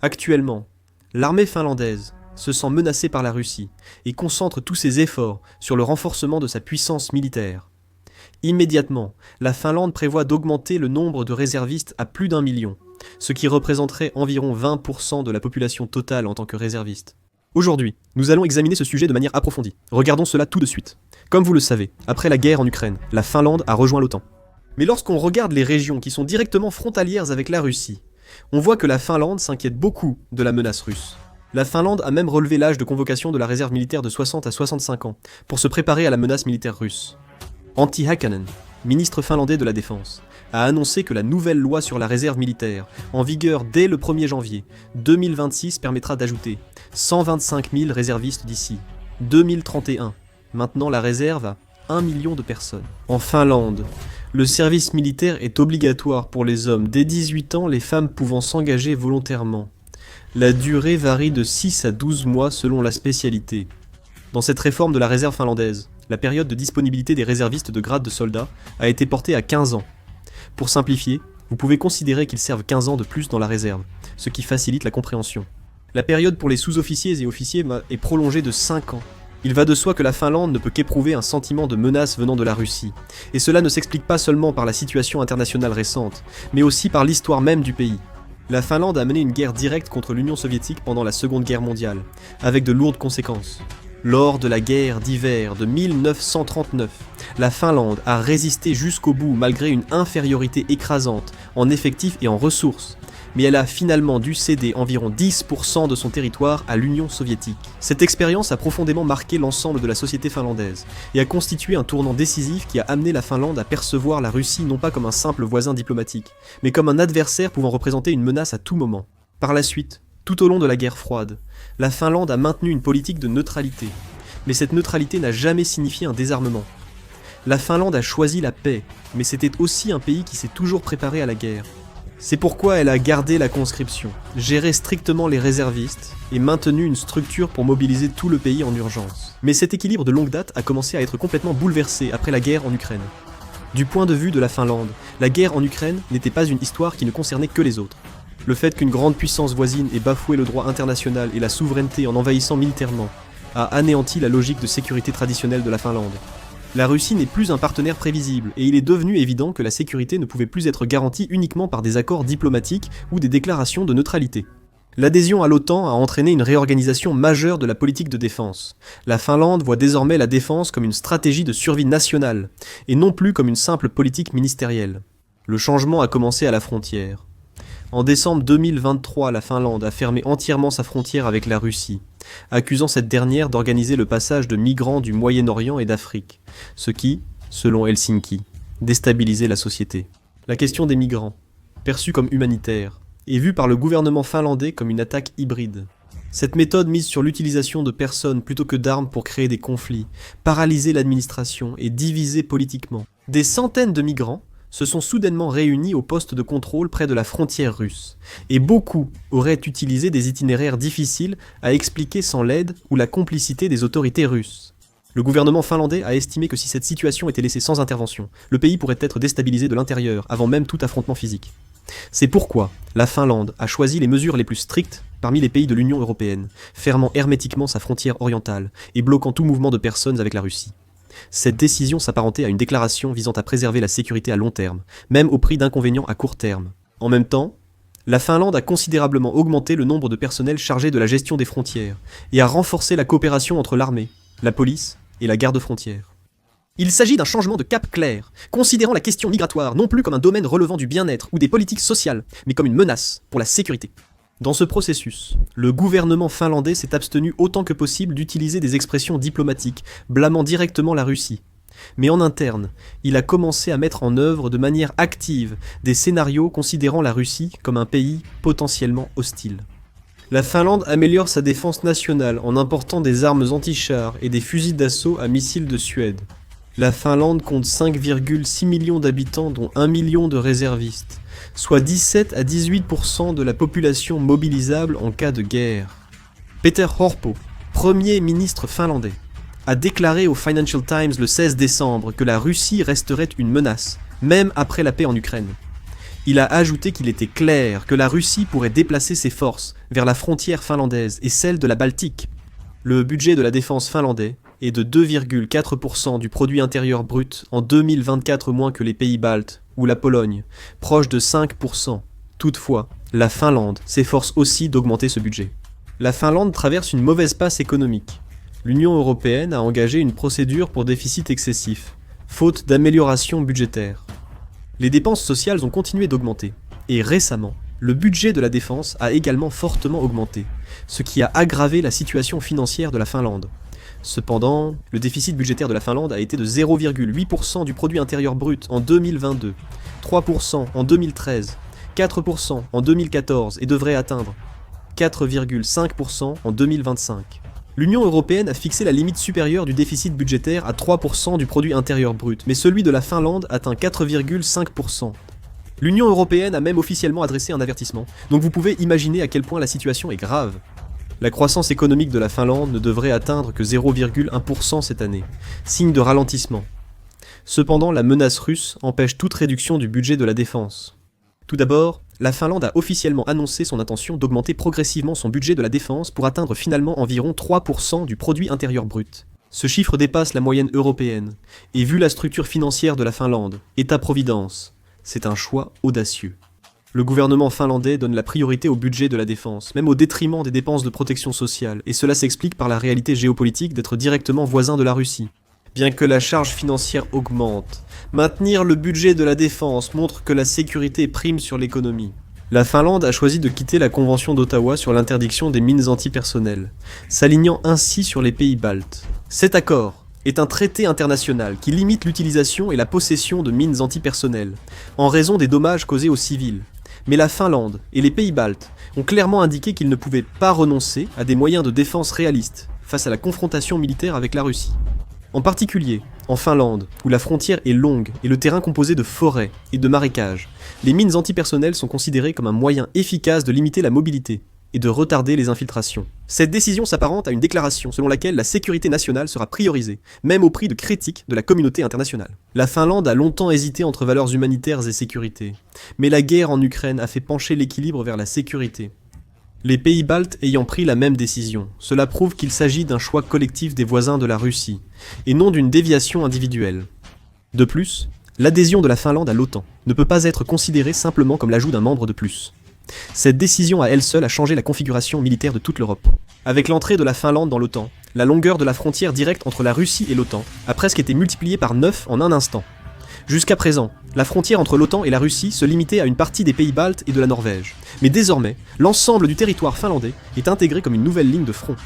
Actuellement, l'armée finlandaise se sent menacée par la Russie et concentre tous ses efforts sur le renforcement de sa puissance militaire. Immédiatement, la Finlande prévoit d'augmenter le nombre de réservistes à plus d'1 million, ce qui représenterait environ 20% de la population totale en tant que réserviste. Aujourd'hui, nous allons examiner ce sujet de manière approfondie. Regardons cela tout de suite. Comme vous le savez, après la guerre en Ukraine, la Finlande a rejoint l'OTAN. Mais lorsqu'on regarde les régions qui sont directement frontalières avec la Russie, on voit que la Finlande s'inquiète beaucoup de la menace russe. La Finlande a même relevé l'âge de convocation de la réserve militaire de 60 à 65 ans pour se préparer à la menace militaire russe. Antti Häkkänen, ministre finlandais de la Défense, a annoncé que la nouvelle loi sur la réserve militaire, en vigueur dès le 1er janvier 2026, permettra d'ajouter 125 000 réservistes d'ici 2031. Maintenant, la réserve a 1 million de personnes. En Finlande, le service militaire est obligatoire pour les hommes dès 18 ans, les femmes pouvant s'engager volontairement. La durée varie de 6 à 12 mois selon la spécialité. Dans cette réforme de la réserve finlandaise, la période de disponibilité des réservistes de grade de soldats a été portée à 15 ans. Pour simplifier, vous pouvez considérer qu'ils servent 15 ans de plus dans la réserve, ce qui facilite la compréhension. La période pour les sous-officiers et officiers est prolongée de 5 ans. Il va de soi que la Finlande ne peut qu'éprouver un sentiment de menace venant de la Russie. Et cela ne s'explique pas seulement par la situation internationale récente, mais aussi par l'histoire même du pays. La Finlande a mené une guerre directe contre l'Union soviétique pendant la Seconde Guerre mondiale, avec de lourdes conséquences. Lors de la guerre d'hiver de 1939, la Finlande a résisté jusqu'au bout malgré une infériorité écrasante en effectifs et en ressources, mais elle a finalement dû céder environ 10% de son territoire à l'Union soviétique. Cette expérience a profondément marqué l'ensemble de la société finlandaise et a constitué un tournant décisif qui a amené la Finlande à percevoir la Russie non pas comme un simple voisin diplomatique, mais comme un adversaire pouvant représenter une menace à tout moment. Par la suite, tout au long de la guerre froide, la Finlande a maintenu une politique de neutralité, mais cette neutralité n'a jamais signifié un désarmement. La Finlande a choisi la paix, mais c'était aussi un pays qui s'est toujours préparé à la guerre. C'est pourquoi elle a gardé la conscription, géré strictement les réservistes et maintenu une structure pour mobiliser tout le pays en urgence. Mais cet équilibre de longue date a commencé à être complètement bouleversé après la guerre en Ukraine. Du point de vue de la Finlande, la guerre en Ukraine n'était pas une histoire qui ne concernait que les autres. Le fait qu'une grande puissance voisine ait bafoué le droit international et la souveraineté en envahissant militairement a anéanti la logique de sécurité traditionnelle de la Finlande. La Russie n'est plus un partenaire prévisible, et il est devenu évident que la sécurité ne pouvait plus être garantie uniquement par des accords diplomatiques ou des déclarations de neutralité. L'adhésion à l'OTAN a entraîné une réorganisation majeure de la politique de défense. La Finlande voit désormais la défense comme une stratégie de survie nationale, et non plus comme une simple politique ministérielle. Le changement a commencé à la frontière. En décembre 2023, la Finlande a fermé entièrement sa frontière avec la Russie, accusant cette dernière d'organiser le passage de migrants du Moyen-Orient et d'Afrique, ce qui, selon Helsinki, déstabilisait la société. La question des migrants, perçue comme humanitaire, est vue par le gouvernement finlandais comme une attaque hybride. Cette méthode mise sur l'utilisation de personnes plutôt que d'armes pour créer des conflits, paralyser l'administration et diviser politiquement. Des centaines de migrants se sont soudainement réunis au poste de contrôle près de la frontière russe, et beaucoup auraient utilisé des itinéraires difficiles à expliquer sans l'aide ou la complicité des autorités russes. Le gouvernement finlandais a estimé que si cette situation était laissée sans intervention, le pays pourrait être déstabilisé de l'intérieur avant même tout affrontement physique. C'est pourquoi la Finlande a choisi les mesures les plus strictes parmi les pays de l'Union européenne, fermant hermétiquement sa frontière orientale et bloquant tout mouvement de personnes avec la Russie. Cette décision s'apparentait à une déclaration visant à préserver la sécurité à long terme, même au prix d'inconvénients à court terme. En même temps, la Finlande a considérablement augmenté le nombre de personnels chargés de la gestion des frontières et a renforcé la coopération entre l'armée, la police et la garde-frontières. Il s'agit d'un changement de cap clair, considérant la question migratoire non plus comme un domaine relevant du bien-être ou des politiques sociales, mais comme une menace pour la sécurité. Dans ce processus, le gouvernement finlandais s'est abstenu autant que possible d'utiliser des expressions diplomatiques, blâmant directement la Russie. Mais en interne, il a commencé à mettre en œuvre de manière active des scénarios considérant la Russie comme un pays potentiellement hostile. La Finlande améliore sa défense nationale en important des armes anti-chars et des fusils d'assaut à missiles de Suède. La Finlande compte 5,6 millions d'habitants dont 1 million de réservistes, soit 17 à 18% de la population mobilisable en cas de guerre. Peter Orpo, Premier ministre finlandais, a déclaré au Financial Times le 16 décembre que la Russie resterait une menace, même après la paix en Ukraine. Il a ajouté qu'il était clair que la Russie pourrait déplacer ses forces vers la frontière finlandaise et celle de la Baltique. Le budget de la défense finlandais est de 2,4% du produit intérieur brut en 2024 moins que les pays baltes ou la Pologne, proche de 5%. Toutefois, la Finlande s'efforce aussi d'augmenter ce budget. La Finlande traverse une mauvaise passe économique. L'Union européenne a engagé une procédure pour déficit excessif, faute d'amélioration budgétaire. Les dépenses sociales ont continué d'augmenter, et récemment, le budget de la défense a également fortement augmenté, ce qui a aggravé la situation financière de la Finlande. Cependant, le déficit budgétaire de la Finlande a été de 0,8% du produit intérieur brut en 2022, 3% en 2013, 4% en 2014 et devrait atteindre 4,5% en 2025. L'Union européenne a fixé la limite supérieure du déficit budgétaire à 3% du produit intérieur brut, mais celui de la Finlande atteint 4,5%. L'Union européenne a même officiellement adressé un avertissement, donc vous pouvez imaginer à quel point la situation est grave. La croissance économique de la Finlande ne devrait atteindre que 0,1% cette année, signe de ralentissement. Cependant, la menace russe empêche toute réduction du budget de la défense. Tout d'abord, la Finlande a officiellement annoncé son intention d'augmenter progressivement son budget de la défense pour atteindre finalement environ 3% du produit intérieur brut. Ce chiffre dépasse la moyenne européenne, et vu la structure financière de la Finlande, État-providence, c'est un choix audacieux. Le gouvernement finlandais donne la priorité au budget de la défense, même au détriment des dépenses de protection sociale, et cela s'explique par la réalité géopolitique d'être directement voisin de la Russie. Bien que la charge financière augmente, maintenir le budget de la défense montre que la sécurité prime sur l'économie. La Finlande a choisi de quitter la Convention d'Ottawa sur l'interdiction des mines antipersonnelles, s'alignant ainsi sur les pays baltes. Cet accord est un traité international qui limite l'utilisation et la possession de mines antipersonnelles, en raison des dommages causés aux civils. Mais la Finlande et les pays baltes ont clairement indiqué qu'ils ne pouvaient pas renoncer à des moyens de défense réalistes face à la confrontation militaire avec la Russie. En particulier, en Finlande, où la frontière est longue et le terrain composé de forêts et de marécages, les mines antipersonnelles sont considérées comme un moyen efficace de limiter la mobilité et de retarder les infiltrations. Cette décision s'apparente à une déclaration selon laquelle la sécurité nationale sera priorisée, même au prix de critiques de la communauté internationale. La Finlande a longtemps hésité entre valeurs humanitaires et sécurité, mais la guerre en Ukraine a fait pencher l'équilibre vers la sécurité. Les pays baltes ayant pris la même décision, cela prouve qu'il s'agit d'un choix collectif des voisins de la Russie, et non d'une déviation individuelle. De plus, l'adhésion de la Finlande à l'OTAN ne peut pas être considérée simplement comme l'ajout d'un membre de plus. Cette décision à elle seule a changé la configuration militaire de toute l'Europe. Avec l'entrée de la Finlande dans l'OTAN, la longueur de la frontière directe entre la Russie et l'OTAN a presque été multipliée par 9 en un instant. Jusqu'à présent, la frontière entre l'OTAN et la Russie se limitait à une partie des pays baltes et de la Norvège. Mais désormais, l'ensemble du territoire finlandais est intégré comme une nouvelle ligne de front.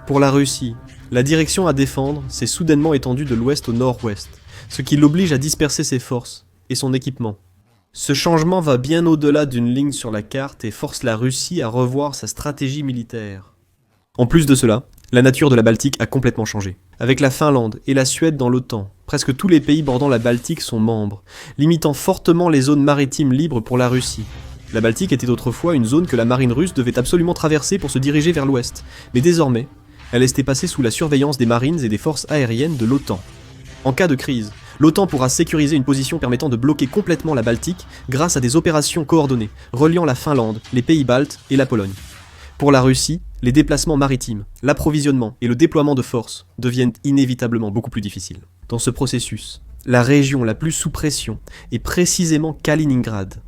Pour la Russie, la direction à défendre s'est soudainement étendue de l'ouest au nord-ouest, ce qui l'oblige à disperser ses forces et son équipement. Ce changement va bien au-delà d'une ligne sur la carte et force la Russie à revoir sa stratégie militaire. En plus de cela, la nature de la Baltique a complètement changé. Avec la Finlande et la Suède dans l'OTAN, presque tous les pays bordant la Baltique sont membres, limitant fortement les zones maritimes libres pour la Russie. La Baltique était autrefois une zone que la marine russe devait absolument traverser pour se diriger vers l'ouest, mais désormais, elle est passée sous la surveillance des marines et des forces aériennes de l'OTAN. En cas de crise, l'OTAN pourra sécuriser une position permettant de bloquer complètement la Baltique grâce à des opérations coordonnées, reliant la Finlande, les pays baltes et la Pologne. Pour la Russie, les déplacements maritimes, l'approvisionnement et le déploiement de forces deviennent inévitablement beaucoup plus difficiles. Dans ce processus, la région la plus sous pression est précisément Kaliningrad.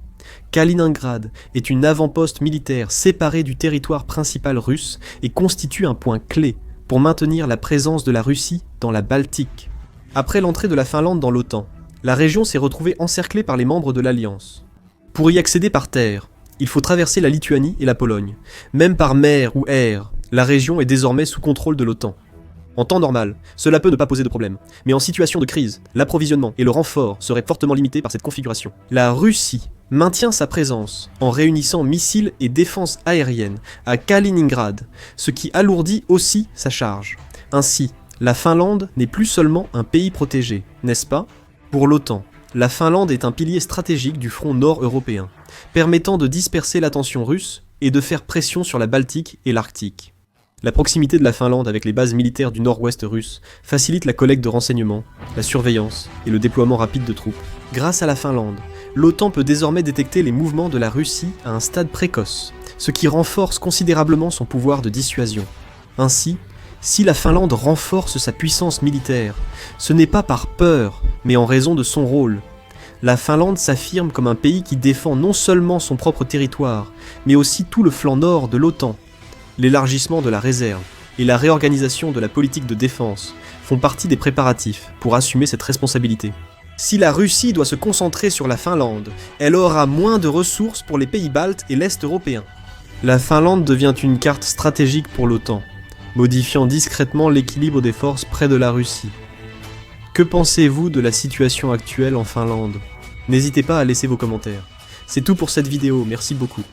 Kaliningrad est une avant-poste militaire séparée du territoire principal russe et constitue un point clé pour maintenir la présence de la Russie dans la Baltique. Après l'entrée de la Finlande dans l'OTAN, la région s'est retrouvée encerclée par les membres de l'Alliance. Pour y accéder par terre, il faut traverser la Lituanie et la Pologne. Même par mer ou air, la région est désormais sous contrôle de l'OTAN. En temps normal, cela peut ne pas poser de problème, mais en situation de crise, l'approvisionnement et le renfort seraient fortement limités par cette configuration. La Russie maintient sa présence en réunissant missiles et défenses aériennes à Kaliningrad, ce qui alourdit aussi sa charge. Ainsi, la Finlande n'est plus seulement un pays protégé, n'est-ce pas? Pour l'OTAN, la Finlande est un pilier stratégique du front nord-européen, permettant de disperser l'attention russe et de faire pression sur la Baltique et l'Arctique. La proximité de la Finlande avec les bases militaires du nord-ouest russe facilite la collecte de renseignements, la surveillance et le déploiement rapide de troupes. Grâce à la Finlande, l'OTAN peut désormais détecter les mouvements de la Russie à un stade précoce, ce qui renforce considérablement son pouvoir de dissuasion. Ainsi, si la Finlande renforce sa puissance militaire, ce n'est pas par peur, mais en raison de son rôle. La Finlande s'affirme comme un pays qui défend non seulement son propre territoire, mais aussi tout le flanc nord de l'OTAN. L'élargissement de la réserve et la réorganisation de la politique de défense font partie des préparatifs pour assumer cette responsabilité. Si la Russie doit se concentrer sur la Finlande, elle aura moins de ressources pour les pays baltes et l'Est européen. La Finlande devient une carte stratégique pour l'OTAN, modifiant discrètement l'équilibre des forces près de la Russie. Que pensez-vous de la situation actuelle en Finlande ? N'hésitez pas à laisser vos commentaires. C'est tout pour cette vidéo, merci beaucoup.